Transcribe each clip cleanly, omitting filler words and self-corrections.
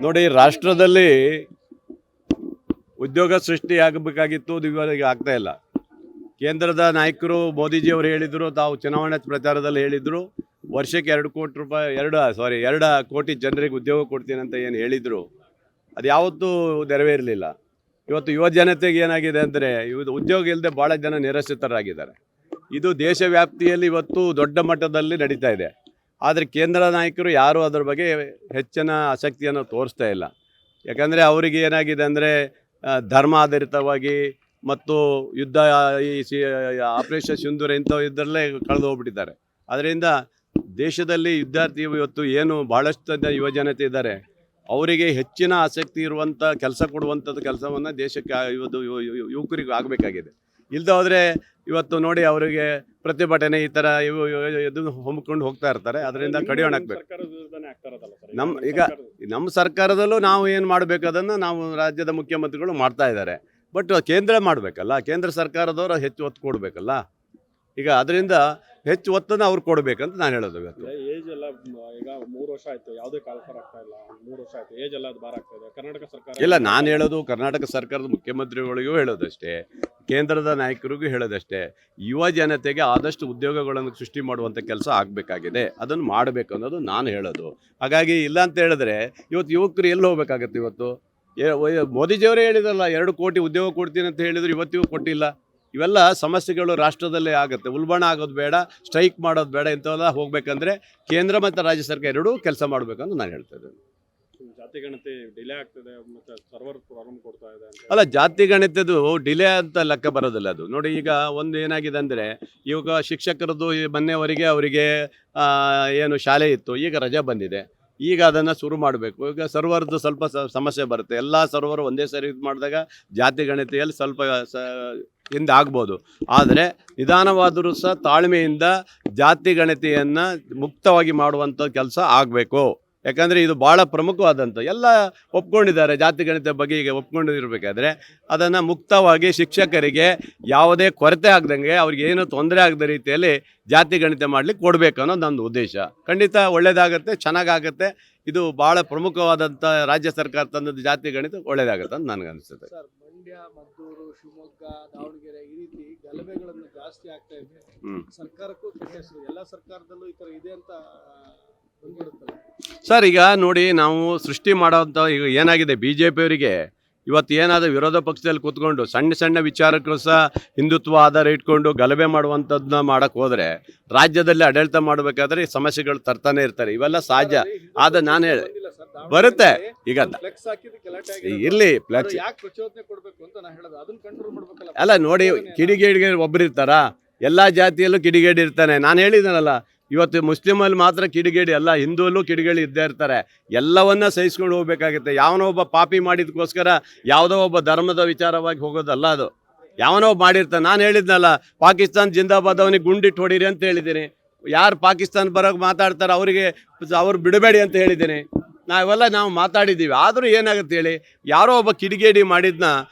ನೋಡಿ, ರಾಷ್ಟ್ರದಲ್ಲಿ ಉದ್ಯೋಗ ಸೃಷ್ಟಿ ಆಗಬೇಕಾಗಿತ್ತು, ಇವಾಗ ಆಗ್ತಾ ಇಲ್ಲ. ಕೇಂದ್ರದ ನಾಯಕರು ಮೋದಿಜಿಯವರು ಹೇಳಿದರು, ತಾವು ಚುನಾವಣಾ ಪ್ರಚಾರದಲ್ಲಿ ಹೇಳಿದರು, ವರ್ಷಕ್ಕೆ 2 ಕೋಟಿ ರೂಪಾಯಿ 2 ಕೋಟಿ ಜನರಿಗೆ ಉದ್ಯೋಗ ಕೊಡ್ತೀನಿ ಅಂತ ಏನು ಹೇಳಿದರು, ಅದು ಯಾವತ್ತೂ ನೆರವೇರಲಿಲ್ಲ. ಇವತ್ತು ಯುವ ಜನತೆಗೆ ಏನಾಗಿದೆ ಅಂದರೆ, ಇವತ್ತು ಉದ್ಯೋಗ ಇಲ್ಲದೆ ಭಾಳ ಜನ ನಿರಾಶ್ರಿತರಾಗಿದ್ದಾರೆ. ಇದು ದೇಶ ವ್ಯಾಪ್ತಿಯಲ್ಲಿ ಇವತ್ತು ದೊಡ್ಡ ಮಟ್ಟದಲ್ಲಿ ನಡೀತಾ ಇದೆ. ಆದರೆ ಕೇಂದ್ರ ನಾಯಕರು ಯಾರೂ ಅದರ ಬಗ್ಗೆ ಹೆಚ್ಚಿನ ಆಸಕ್ತಿಯನ್ನು ತೋರಿಸ್ತಾ ಇಲ್ಲ. ಯಾಕಂದರೆ ಅವರಿಗೆ ಏನಾಗಿದೆ ಅಂದರೆ, ಧರ್ಮ ಆಧಾರಿತವಾಗಿ ಮತ್ತು ಯುದ್ಧ, ಈ ಆಪರೇಷನ್ ಸಿಂಧೂರ ಇಂಥವು ಇದರಲ್ಲೇ ಕಳೆದು ಹೋಗ್ಬಿಟ್ಟಿದ್ದಾರೆ. ಅದರಿಂದ ದೇಶದಲ್ಲಿ ವಿದ್ಯಾರ್ಥಿ ಇವತ್ತು ಏನು ಭಾಳಷ್ಟು ಯುವ ಜನತೆ ಇದ್ದಾರೆ, ಅವರಿಗೆ ಹೆಚ್ಚಿನ ಆಸಕ್ತಿ ಇರುವಂಥ ಕೆಲಸ ಕೊಡುವಂಥದ್ದು ಕೆಲಸವನ್ನು ದೇಶಕ್ಕೆ ಇವತ್ತು ಯುವಕರಿಗೆ ಆಗಬೇಕಾಗಿದೆ. ಇಲ್ಲದೆ ಹೋದರೆ ಇವತ್ತು ನೋಡಿ, ಅವರಿಗೆ ಪ್ರತಿಭಟನೆ ಈ ಥರ ಇದು ಹೊಮ್ಕೊಂಡು ಹೋಗ್ತಾ ಇರ್ತಾರೆ. ಅದರಿಂದ ಕಡಿವಾಣ ಹಾಕಬೇಕು. ನಮ್ಮ ಸರ್ಕಾರದಲ್ಲೂ ನಾವು ಏನು ಮಾಡಬೇಕು ಅದನ್ನು ನಾವು ರಾಜ್ಯದ ಮುಖ್ಯಮಂತ್ರಿಗಳು ಮಾಡ್ತಾ ಇದ್ದಾರೆ. ಬಟ್ ಕೇಂದ್ರ ಮಾಡಬೇಕಲ್ಲ, ಕೇಂದ್ರ ಸರ್ಕಾರದವರು ಹೆಚ್ಚು ಒತ್ತು ಕೊಡಬೇಕಲ್ಲ. ಈಗ ಅದರಿಂದ ಹೆಚ್ಚು ಒತ್ತನ್ನು ಅವ್ರು ಕೊಡಬೇಕಂತ ನಾನು ಹೇಳೋದು. ಇವತ್ತು ಏಜ್ ಎಲ್ಲ ಈಗ 3 ವರ್ಷ ಆಯಿತು, ಯಾವುದೇ ಕಾಲ್ಫರ್ ಆಗ್ತಾ ಇಲ್ಲ. 3 ವರ್ಷ ಆಯಿತು, ಏಜ್ ಎಲ್ಲ ಅದು ಬಾರ್ ಆಗ್ತಾ ಇದೆ. ಕರ್ನಾಟಕ ಸರ್ಕಾರ ಇಲ್ಲ, ನಾನು ಹೇಳೋದು ಕರ್ನಾಟಕ ಸರ್ಕಾರದ ಮುಖ್ಯಮಂತ್ರಿಗಳಿಗೂ ಹೇಳೋದಷ್ಟೇ, ಕೇಂದ್ರದ ನಾಯಕರಿಗೂ ಹೇಳೋದಷ್ಟೇ, ಯುವ ಜನತೆಗೆ ಆದಷ್ಟು ಉದ್ಯೋಗಗಳನ್ನು ಸೃಷ್ಟಿ ಮಾಡುವಂಥ ಕೆಲಸ ಆಗಬೇಕಾಗಿದೆ. ಅದನ್ನು ಮಾಡಬೇಕು ಅನ್ನೋದು ನಾನು ಹೇಳೋದು. ಹಾಗಾಗಿ ಇಲ್ಲ ಅಂತ ಹೇಳಿದ್ರೆ ಇವತ್ತು ಯುವಕರು ಎಲ್ಲಿ ಹೋಗ್ಬೇಕಾಗತ್ತೆ? ಇವತ್ತು ಮೋದಿಜಿಯವರೇ ಹೇಳಿದ್ರಲ್ಲ, 2 ಕೋಟಿ ಉದ್ಯೋಗ ಕೊಡ್ತೀನಿ ಅಂತ ಹೇಳಿದ್ರು, ಇವತ್ತಿಗೂ ಕೊಟ್ಟಿಲ್ಲ. ಇವೆಲ್ಲ ಸಮಸ್ಯೆಗಳು ರಾಷ್ಟ್ರದಲ್ಲೇ ಆಗುತ್ತೆ. ಉಲ್ಬಣ ಆಗೋದು ಬೇಡ, ಸ್ಟ್ರೈಕ್ ಮಾಡೋದು ಬೇಡ. ಇಂಥವೆಲ್ಲ ಹೋಗಬೇಕಂದ್ರೆ ಕೇಂದ್ರ ಮತ್ತು ರಾಜ್ಯ ಸರ್ಕಾರ ಎರಡೂ ಕೆಲಸ ಮಾಡಬೇಕಂತ ನಾನು ಹೇಳ್ತಾ ಇದ್ದೇನೆ. ಜಾತಿ ಗಣತಿ ಡಿಲೇ ಆಗ್ತದೆ ಮತ್ತು ಸರ್ವರ್ ಪ್ರಾಬ್ಲಮ್ ಕೊಡ್ತಾ ಇದೆ ಅಂತ. ಅಲ್ಲ, ಜಾತಿ ಗಣಿತದ್ದು ಡಿಲೇ ಅಂತ ಲೆಕ್ಕ ಬರೋದಿಲ್ಲ ಅದು. ನೋಡಿ, ಈಗ ಒಂದು ಏನಾಗಿದೆ ಅಂದರೆ, ಇವಾಗ ಶಿಕ್ಷಕರದ್ದು ಮೊನ್ನೆವರೆಗೆ ಅವರಿಗೆ ಏನು ಶಾಲೆ ಇತ್ತು, ಈಗ ರಜೆ ಬಂದಿದೆ. ಈಗ ಅದನ್ನು ಶುರು ಮಾಡಬೇಕು. ಈಗ ಸರ್ವರ್ದು ಸ್ವಲ್ಪ ಸಮಸ್ಯೆ ಬರುತ್ತೆ. ಎಲ್ಲ ಸರ್ವರ್ ಒಂದೇ ಸರಿ ಇದು ಮಾಡಿದಾಗ ಜಾತಿ ಗಣಿತೆಯಲ್ಲಿ ಸ್ವಲ್ಪ ಹಿಂದೆ ಆಗ್ಬೋದು. ಆದರೆ ನಿಧಾನವಾದರೂ ಸಹ ತಾಳ್ಮೆಯಿಂದ ಜಾತಿ ಗಣತಿಯನ್ನು ಮುಕ್ತವಾಗಿ ಮಾಡುವಂಥ ಕೆಲಸ ಆಗಬೇಕು. ಯಾಕಂದರೆ ಇದು ಭಾಳ ಪ್ರಮುಖವಾದಂಥ, ಎಲ್ಲ ಒಪ್ಕೊಂಡಿದ್ದಾರೆ ಜಾತಿ ಗಣಿತ ಬಗ್ಗೆ. ಈಗ ಒಪ್ಕೊಂಡಿರಬೇಕಾದ್ರೆ ಅದನ್ನು ಮುಕ್ತವಾಗಿ ಶಿಕ್ಷಕರಿಗೆ ಯಾವುದೇ ಕೊರತೆ ಆಗದಂಗೆ, ಅವ್ರಿಗೆ ಏನೂ ತೊಂದರೆ ಆಗದ ರೀತಿಯಲ್ಲಿ ಜಾತಿ ಗಣಿತ ಮಾಡಲಿಕ್ಕೆ ಕೊಡಬೇಕು ಅನ್ನೋದು ನನ್ನ ಉದ್ದೇಶ. ಖಂಡಿತ ಒಳ್ಳೆಯದಾಗತ್ತೆ, ಚೆನ್ನಾಗಾಗತ್ತೆ. ಇದು ಭಾಳ ಪ್ರಮುಖವಾದಂಥ ರಾಜ್ಯ ಸರ್ಕಾರ ತಂದದ್ದು ಜಾತಿ ಗಣಿತ ಒಳ್ಳೆಯದಾಗತ್ತೆ ಅಂತ ನನಗನ್ನಿಸುತ್ತೆ. ಸರ್, ಮಂಡ್ಯ, ಮದ್ದೂರು, ಶಿವಮೊಗ್ಗ, ದಾವಣಗೆರೆ ಈ ರೀತಿ ಗಲಭೆಗಳನ್ನು ಜಾಸ್ತಿ ಆಗ್ತಾ ಇದೆ. ಸರ್ಕಾರಕ್ಕೂ ಕೆಟ್ಟ ಹೆಸರು. ಎಲ್ಲ ಸರ್ಕಾರದಲ್ಲೂ ಈ ಥರ ಇದೆ ಅಂತ ಬಂದ್ಬಿಡುತ್ತಲ್ಲ ಸರ್. ಈಗ ನೋಡಿ, ನಾವು ಸೃಷ್ಟಿ ಮಾಡೋಂಥ ಈಗ ಏನಾಗಿದೆ, BJP-ಅವರಿಗೆ ಇವತ್ತು ಏನಾದರೂ ವಿರೋಧ ಪಕ್ಷದಲ್ಲಿ ಕೂತ್ಕೊಂಡು ಸಣ್ಣ ಸಣ್ಣ ವಿಚಾರಕ್ಕೂ ಸಹ ಹಿಂದುತ್ವ ಆಧಾರ ಇಟ್ಕೊಂಡು ಗಲಭೆ ಮಾಡುವಂಥದ್ದನ್ನ ಮಾಡೋಕ್ಕೆ ಹೋದರೆ, ರಾಜ್ಯದಲ್ಲಿ ಆಡಳಿತ ಮಾಡಬೇಕಾದ್ರೆ ಸಮಸ್ಯೆಗಳು ತರ್ತಾನೆ ಇರ್ತಾರೆ. ಇವೆಲ್ಲ ಸಹಜ. ಆದರೆ ನಾನು ಹೇಳಿ ಬರುತ್ತೆ. ಈಗ ಇರಲಿ, ಫ್ಲೆಕ್ಸ್ ಯಾಕೆ ಪ್ರಚೋದನೆ ಕೊಡಬೇಕು ಅಂತ ನಾನು ಹೇಳೋದು. ಅದನ್ನ ಕಂಟ್ರೋಲ್ ಮಾಡಬೇಕಲ್ಲ. ಅಲ್ಲ ನೋಡಿ, ಕಿಡಿಗೇಡಿಗೆ ಒಬ್ಬರು ಇರ್ತಾರಾ? ಎಲ್ಲ ಜಾತಿಯಲ್ಲೂ ಕಿಡಿಗೇಡಿ ಇರ್ತಾನೆ. ನಾನು ಹೇಳಿದ್ದೀನಲ್ಲ, ಇವತ್ತು ಮುಸ್ಲಿಮಲ್ಲಿ ಮಾತ್ರ ಕಿಡಿಗೇಡಿ ಅಲ್ಲ, ಹಿಂದೂಲ್ಲೂ ಕಿಡಿಗೇಡಿ ಇದ್ದೇ ಇರ್ತಾರೆ. ಎಲ್ಲವನ್ನ ಸಹಿಸ್ಕೊಂಡು ಹೋಗ್ಬೇಕಾಗುತ್ತೆ. ಯಾವನೋ ಒಬ್ಬ ಪಾಪಿ ಮಾಡಿದಕ್ಕೋಸ್ಕರ ಯಾವುದೋ ಒಬ್ಬ ಧರ್ಮದ ವಿಚಾರವಾಗಿ ಹೋಗೋದಲ್ಲ ಅದು. ಯಾವನೋ ಒಬ್ಬ ಮಾಡಿರ್ತಾನೆ. ನಾನು ಹೇಳಿದ್ನಲ್ಲ, ಪಾಕಿಸ್ತಾನ ಜಿಂದಾಬಾದ್, ಅವನಿಗೆ ಗುಂಡಿಟ್ಟು ಹೊಡೀರಿ ಅಂತ ಹೇಳಿದ್ದೀನಿ. ಯಾರು ಪಾಕಿಸ್ತಾನ ಬರೋಕ್ಕೆ ಮಾತಾಡ್ತಾರೆ ಅವರಿಗೆ ಅವ್ರು ಬಿಡಬೇಡಿ ಅಂತ ಹೇಳಿದ್ದೀನಿ. ನಾವು ಮಾತಾಡಿದ್ದೀವಿ. ಆದರೂ ಏನಾಗುತ್ತೆ ಹೇಳಿ, ಯಾರೋ ಒಬ್ಬ ಕಿಡಿಗೇಡಿ ಮಾಡಿದ್ನ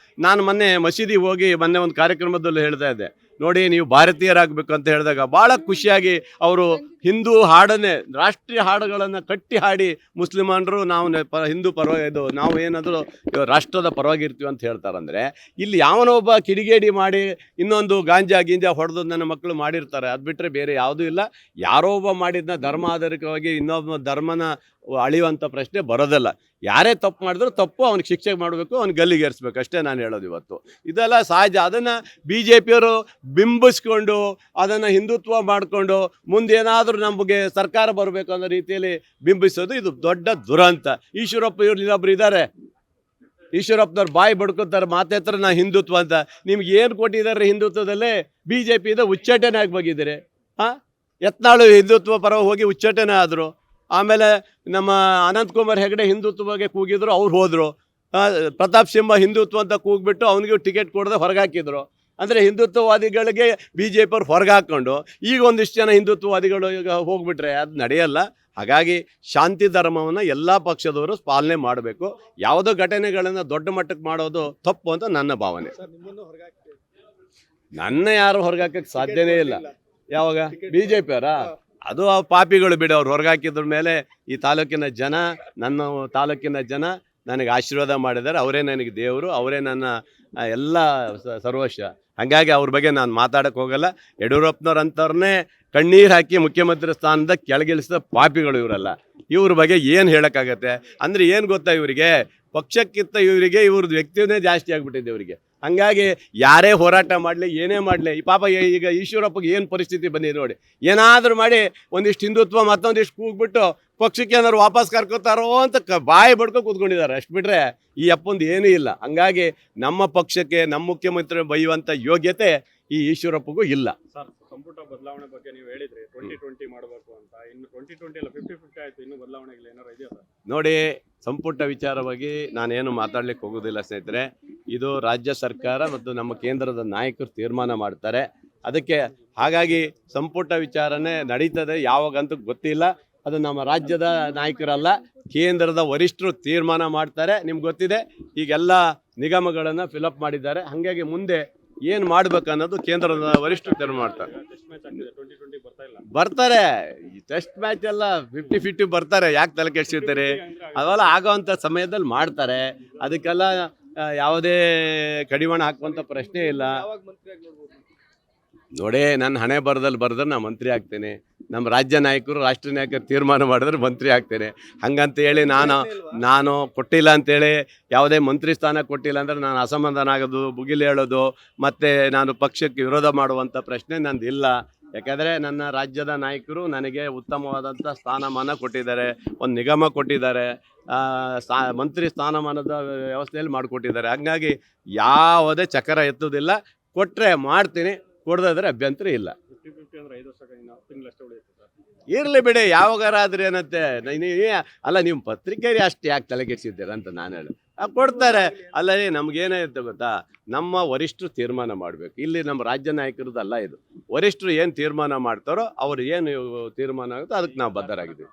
ನಾನು ಮೊನ್ನೆ ಮಸೀದಿ ಹೋಗಿ ಮೊನ್ನೆ ಒಂದು ಕಾರ್ಯಕ್ರಮದಲ್ಲೂ ಹೇಳ್ತಾ ಇದ್ದೆ. ನೋಡಿ, ನೀವು ಭಾರತೀಯರಾಗಬೇಕು ಅಂತ ಹೇಳಿದಾಗ ಭಾಳ ಖುಷಿಯಾಗಿ ಅವರು ಹಿಂದೂ ಹಾಡನ್ನೇ, ರಾಷ್ಟ್ರೀಯ ಹಾಡುಗಳನ್ನು ಕಟ್ಟಿ ಹಾಡಿ ಮುಸ್ಲಿಮಾನರು ನಾವು ಹಿಂದೂ ಪರವಾಗಿ ಇದು ನಾವು ಏನಾದರೂ ರಾಷ್ಟ್ರದ ಪರವಾಗಿರ್ತೀವಿ ಅಂತ ಹೇಳ್ತಾರಂದರೆ, ಇಲ್ಲಿ ಯಾವನೋ ಒಬ್ಬ ಕಿಡಿಗೇಡಿ ಮಾಡಿ ಇನ್ನೊಂದು ಗಾಂಜಾ ಹೊಡೆದು ನನ್ನ ಮಕ್ಕಳು ಮಾಡಿರ್ತಾರೆ. ಅದು ಬಿಟ್ಟರೆ ಬೇರೆ ಯಾವುದೂ ಇಲ್ಲ. ಯಾರೋ ಒಬ್ಬ ಮಾಡಿದ್ನ ಧರ್ಮ ಆಧಾರಿತವಾಗಿ ಇನ್ನೊಬ್ಬ ಧರ್ಮನ ಅಳಿಯುವಂಥ ಪ್ರಶ್ನೆ ಬರೋದಲ್ಲ. ಯಾರೇ ತಪ್ಪು ಮಾಡಿದ್ರು ತಪ್ಪು, ಅವ್ನಿಗೆ ಶಿಕ್ಷೆ ಮಾಡಬೇಕು, ಅವ್ನಿಗೆ ಗಲ್ಲಿಗೇರಿಸ್ಬೇಕು, ಅಷ್ಟೇ ನಾನು ಹೇಳೋದು. ಇವತ್ತು ಇದೆಲ್ಲ ಸಹಜ. ಅದನ್ನು BJP-ಯವರು ಬಿಂಬಿಸ್ಕೊಂಡು ಅದನ್ನು ಹಿಂದುತ್ವ ಮಾಡಿಕೊಂಡು ಮುಂದೇನಾದರೂ ನಮಗೆ ಸರ್ಕಾರ ಬರಬೇಕು ಅನ್ನೋ ರೀತಿಯಲ್ಲಿ ಬಿಂಬಿಸೋದು ಇದು ದೊಡ್ಡ ದುರಂತ. ಈಶ್ವರಪ್ಪ ಇವ್ರು ಇದ್ದಾರೆ. ಈಶ್ವರಪ್ಪನವ್ರು ಬಾಯಿ ಬಡ್ಕೊತಾರೆ, ಮಾತಾಡ್ತಾರೆ ನಾ ಹಿಂದುತ್ವ ಅಂತ. ನಿಮ್ಗೆ ಏನು ಕೊಟ್ಟಿದ್ದಾರೆ ಹಿಂದುತ್ವದಲ್ಲೇ? BJP-ಯಿಂದ ಉಚ್ಚಾಟನೆ ಆಗಿ ಹೋಗಿದ್ದೀರಿ. ಯತ್ನಾಳು ಹಿಂದುತ್ವ ಪರ ಹೋಗಿ ಉಚ್ಚಾಟನೆ ಆದರು. ಆಮೇಲೆ ನಮ್ಮ ಅನಂತಕುಮಾರ್ ಹೆಗಡೆ ಹಿಂದುತ್ವ ಬಗ್ಗೆ ಕೂಗಿದ್ರು, ಅವ್ರು ಹೋದರು. ಪ್ರತಾಪ್ ಸಿಂಹ ಹಿಂದುತ್ವ ಅಂತ ಕೂಗ್ಬಿಟ್ಟು ಅವನಿಗೂ ಟಿಕೆಟ್ ಕೊಡದೆ ಹೊರಗೆ ಹಾಕಿದ್ರು. ಅಂದರೆ ಹಿಂದುತ್ವವಾದಿಗಳಿಗೆ BJP-ಅವ್ರು ಹೊರಗೆ ಹಾಕ್ಕೊಂಡು ಈಗ ಒಂದಿಷ್ಟು ಜನ ಹಿಂದುತ್ವವಾದಿಗಳು ಈಗ ಹೋಗ್ಬಿಟ್ರೆ ಅದು ನಡೆಯಲ್ಲ. ಹಾಗಾಗಿ ಶಾಂತಿ ಧರ್ಮವನ್ನು ಎಲ್ಲ ಪಕ್ಷದವರು ಪಾಲನೆ ಮಾಡಬೇಕು. ಯಾವುದೋ ಘಟನೆಗಳನ್ನು ದೊಡ್ಡ ಮಟ್ಟಕ್ಕೆ ಮಾಡೋದು ತಪ್ಪು ಅಂತ ನನ್ನ ಭಾವನೆ. ನನ್ನ ಯಾರು ಹೊರಗೆ ಹಾಕಕ್ಕೆ ಸಾಧ್ಯನೇ ಇಲ್ಲ. ಯಾವಾಗ? BJP-ಅವರಾ? ಅದು ಆ ಪಾಪಿಗಳು ಬಿಡಿ, ಅವ್ರು ಹೊರಗಾಕಿದ್ರ ಮೇಲೆ ಈ ತಾಲೂಕಿನ ಜನ, ನನ್ನ ತಾಲೂಕಿನ ಜನ ನನಗೆ ಆಶೀರ್ವಾದ ಮಾಡಿದ್ದಾರೆ. ಅವರೇ ನನಗೆ ದೇವರು, ಅವರೇ ನನ್ನ ಎಲ್ಲ ಸರ್ವಸ್ವ. ಹಾಗಾಗಿ ಅವ್ರ ಬಗ್ಗೆ ನಾನು ಮಾತಾಡಕ್ಕೆ ಹೋಗಲ್ಲ. ಯಡಿಯೂರಪ್ಪನವ್ರು ಅಂಥವ್ರನ್ನೇ ಕಣ್ಣೀರು ಹಾಕಿ ಮುಖ್ಯಮಂತ್ರಿ ಸ್ಥಾನದ ಕೆಳಗಿಳಿಸಿದ ಪಾಪಿಗಳು ಇವರಲ್ಲ. ಇವ್ರ ಬಗ್ಗೆ ಏನು ಹೇಳೋಕ್ಕಾಗತ್ತೆ? ಅಂದರೆ ಏನು ಗೊತ್ತಾ, ಇವರಿಗೆ ಪಕ್ಷಕ್ಕಿಂತ ಇವರಿಗೆ ಇವ್ರದ್ದು ವ್ಯಕ್ತಿಯೇ ಜಾಸ್ತಿ ಆಗಿಬಿಟ್ಟಿದೆ ಇವರಿಗೆ. ಹಾಗಾಗಿ ಯಾರೇ ಹೋರಾಟ ಮಾಡಲಿ, ಏನೇ ಮಾಡಲಿ, ಈ ಪಾಪ ಈಗ ಈಶ್ವರಪ್ಪಗೆ ಏನು ಪರಿಸ್ಥಿತಿ ಬಂದಿದೆ ನೋಡಿ. ಏನಾದರೂ ಮಾಡಿ ಒಂದಿಷ್ಟು ಹಿಂದುತ್ವ ಮತ್ತೊಂದಿಷ್ಟು ಕೂಗ್ಬಿಟ್ಟು ಪಕ್ಷಕ್ಕೆ ಏನಾದ್ರು ವಾಪಸ್ ಕರ್ಕೋತಾರೋ ಅಂತ ಬಾಯಿ ಬಡ್ಕೊ ಕೂತ್ಕೊಂಡಿದ್ದಾರೆ. ಅಷ್ಟು ಬಿಟ್ಟರೆ ಈ ಅಪ್ಪಂದು ಏನೂ ಇಲ್ಲ. ಹಾಗಾಗಿ ನಮ್ಮ ಪಕ್ಷಕ್ಕೆ ನಮ್ಮ ಮುಖ್ಯಮಂತ್ರಿ ಬೈಯುವಂಥ ಯೋಗ್ಯತೆ ಈ ಈಶ್ವರಪ್ಪಗೂ ಇಲ್ಲ. ಸರ್, ಸಂಪುಟ ಬದಲಾವಣೆ ಬಗ್ಗೆ ನೀವು ಹೇಳಿದ್ರಿ 2020 ಮಾಡಬೇಕು ಅಂತ. ಇನ್ನು 2020 ಎಲ್ಲ 50-50 ಆಯ್ತು. ಇನ್ನು ಬದಲಾವಣೆಗಳು ಏನಾರು ಇದೆಯಾ ಸರ್? ನೋಡಿ, ಸಂಪುಟ ವಿಚಾರವಾಗಿ ನಾನೇನು ಮಾತಾಡ್ಲಿಕ್ಕೆ ಹೋಗೋದಿಲ್ಲ ಸ್ನೇಹಿತರೆ. ಇದು ರಾಜ್ಯ ಸರ್ಕಾರ ಮತ್ತು ನಮ್ಮ ಕೇಂದ್ರದ ನಾಯಕರು ತೀರ್ಮಾನ ಮಾಡ್ತಾರೆ. ಅದಕ್ಕೆ ಹಾಗಾಗಿ ಸಂಪುಟ ವಿಚಾರನೆ ನಡೀತದೆ, ಯಾವಾಗಂತೂ ಗೊತ್ತಿಲ್ಲ. ಅದು ನಮ್ಮ ರಾಜ್ಯದ ನಾಯಕರಲ್ಲ, ಕೇಂದ್ರದ ವರಿಷ್ಠರು ತೀರ್ಮಾನ ಮಾಡ್ತಾರೆ. ನಿಮ್ಗೆ ಗೊತ್ತಿದೆ, ಈಗೆಲ್ಲ ನಿಗಮಗಳನ್ನು ಫಿಲಪ್ ಮಾಡಿದ್ದಾರೆ. ಹಾಗಾಗಿ ಮುಂದೆ ಏನು ಮಾಡ್ಬೇಕು ಅನ್ನೋದು ಕೇಂದ್ರದ ವರಿಷ್ಠರು ತೀರ್ಮಾನ ಮಾಡ್ತಾರೆ. ಟೆಸ್ಟ್ ಮ್ಯಾಚ್ ಆಗ್ತಿದೆ, 2020 ಬರ್ತಾ ಇಲ್ಲ. ಬರ್ತಾರೆ, ಈ ಟೆಸ್ಟ್ ಮ್ಯಾಚ್ ಎಲ್ಲ 50-50 ಬರ್ತಾರೆ. ಯಾಕೆ ತಲೆ ಕೆಡ್ಸಿರ್ತಾರೆ? ಅವೆಲ್ಲ ಆಗೋವಂಥ ಸಮಯದಲ್ಲಿ ಮಾಡ್ತಾರೆ. ಅದಕ್ಕೆಲ್ಲ ಯಾವುದೇ ಕಡಿವಾಣ ಹಾಕುವಂಥ ಪ್ರಶ್ನೆ ಇಲ್ಲ. ಯಾವಾಗ ಮಂತ್ರಿಯಾಗಿ ನೋಡ್ಬೋದು? ನೋಡಿ, ನನ್ನ ಹಣೆ ಬರದಲ್ಲಿ ಬರೆದ್ರೆ ನಾನು ಮಂತ್ರಿ ಆಗ್ತೇನೆ. ನಮ್ಮ ರಾಜ್ಯ ನಾಯಕರು, ರಾಷ್ಟ್ರೀಯ ನಾಯಕರು ತೀರ್ಮಾನ ಮಾಡಿದ್ರೆ ಮಂತ್ರಿ ಆಗ್ತೇನೆ. ಹಂಗಂತ ಹೇಳಿ ನಾನು ಕೊಟ್ಟಿಲ್ಲ ಅಂತೇಳಿ, ಯಾವುದೇ ಮಂತ್ರಿ ಸ್ಥಾನ ಕೊಟ್ಟಿಲ್ಲ ಅಂದರೆ ನಾನು ಅಸಮಾಧಾನ ಆಗೋದು, ಮುಗಿಲು ಹೇಳೋದು, ಮತ್ತು ನಾನು ಪಕ್ಷಕ್ಕೆ ವಿರೋಧ ಮಾಡುವಂಥ ಪ್ರಶ್ನೆ ನಂದು ಇಲ್ಲ. ಯಾಕೆಂದರೆ ನನ್ನ ರಾಜ್ಯದ ನಾಯಕರು ನನಗೆ ಉತ್ತಮವಾದಂಥ ಸ್ಥಾನಮಾನ ಕೊಟ್ಟಿದ್ದಾರೆ, ಒಂದು ನಿಗಮ ಕೊಟ್ಟಿದ್ದಾರೆ, ಮಂತ್ರಿ ಸ್ಥಾನಮಾನದ ವ್ಯವಸ್ಥೆಯಲ್ಲಿ ಮಾಡಿಕೊಟ್ಟಿದ್ದಾರೆ. ಹಾಗಾಗಿ ಯಾವುದೇ ಚಕ್ರ ಎತ್ತುವುದಿಲ್ಲ. ಕೊಟ್ಟರೆ ಮಾಡ್ತೀನಿ, ಕೊಡದಾದ್ರೆ ಅಭ್ಯಂತರ ಇಲ್ಲ. 50-50 ಅಂದ್ರೆ 5 ವರ್ಷಕ್ಕೆ ಇನ್ನು 10 ತಿಂಗಳಷ್ಟೇ ಉಳಿಯುತ್ತೆ ಸರ್. ಇರಲಿ ಬಿಡಿ, ಯಾವಾಗಾರಾದ್ರೆ ಏನಂತೆ. ಅಲ್ಲ, ನೀವು ಪತ್ರಿಕೆಯಲ್ಲಿ ಅಷ್ಟು ಯಾಕೆ ತಲೆಗೆಡ್ಸಿದ್ದೀರ ಅಂತ ನಾನು ಹೇಳಿ ಕೊಡ್ತಾರೆ. ಅಲ್ಲ, ನಮ್ಗೇನಾಯ್ತು ಗೊತ್ತಾ, ನಮ್ಮ ವರಿಷ್ಠರು ತೀರ್ಮಾನ ಮಾಡಬೇಕು. ಇಲ್ಲಿ ನಮ್ಮ ರಾಜ್ಯ ನಾಯಕರದ್ದಲ್ಲ ಇದು. ವರಿಷ್ಠರು ಏನು ತೀರ್ಮಾನ ಮಾಡ್ತಾರೋ ಅವ್ರು ಏನು ತೀರ್ಮಾನ ಆಗುತ್ತೋ ಅದಕ್ಕೆ ನಾವು ಬದ್ಧರಾಗಿದ್ದೀವಿ.